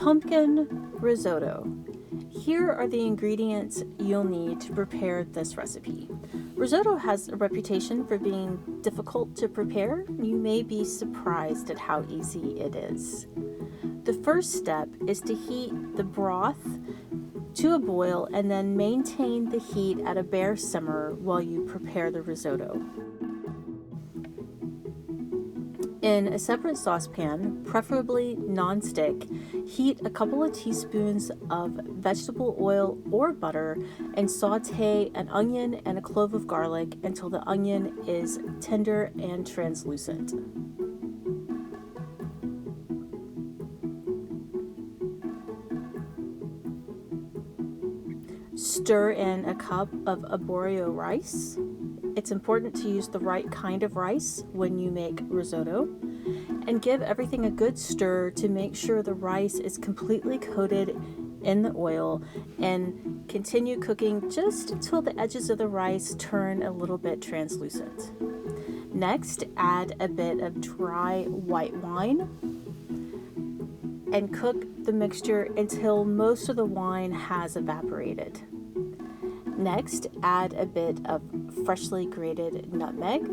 Pumpkin risotto. Here are the ingredients you'll need to prepare this recipe. Risotto has a reputation for being difficult to prepare. You may be surprised at how easy it is. The first step is to heat the broth to a boil and then maintain the heat at a bare simmer while you prepare the risotto. In a separate saucepan, preferably non-stick, heat a couple of teaspoons of vegetable oil or butter and saute an onion and a clove of garlic until the onion is tender and translucent. Stir in a cup of arborio rice. It's important to use the right kind of rice when you make risotto, and give everything a good stir to make sure the rice is completely coated in the oil, and continue cooking just until the edges of the rice turn a little bit translucent. Next, add a bit of dry white wine and cook the mixture until most of the wine has evaporated. Next, add a bit of freshly grated nutmeg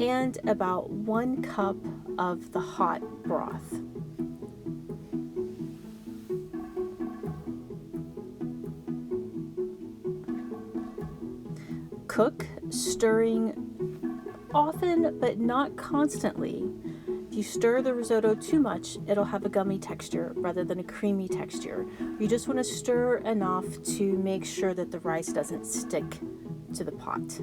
and about 1 cup of the hot broth. Cook, stirring often but not constantly. If you stir the risotto too much, it'll have a gummy texture rather than a creamy texture. You just want to stir enough to make sure that the rice doesn't stick to the pot.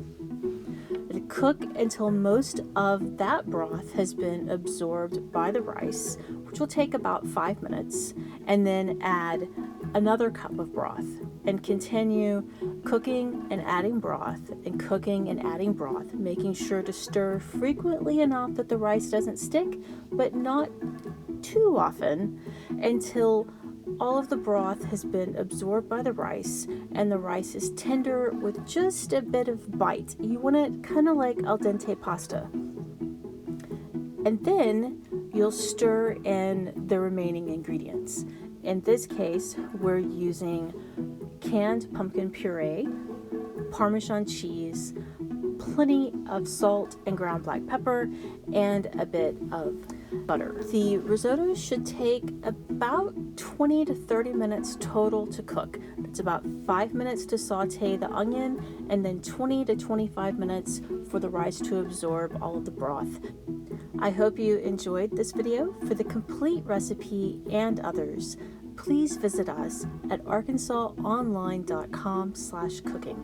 Cook until most of that broth has been absorbed by the rice, which will take about 5 minutes, and then add another cup of broth and continue cooking and adding broth and cooking and adding broth, making sure to stir frequently enough that the rice doesn't stick, but not too often, until all of the broth has been absorbed by the rice and the rice is tender with just a bit of bite. You want it kind of like al dente pasta. And then you'll stir in the remaining ingredients. In this case, we're using canned pumpkin puree, Parmesan cheese, plenty of salt and ground black pepper, and a bit of butter. The risotto should take about 20 to 30 minutes total to cook. It's about 5 minutes to saute the onion and then 20 to 25 minutes for the rice to absorb all of the broth. I hope you enjoyed this video. For the complete recipe and others, please visit us at arkansasonline.com/cooking.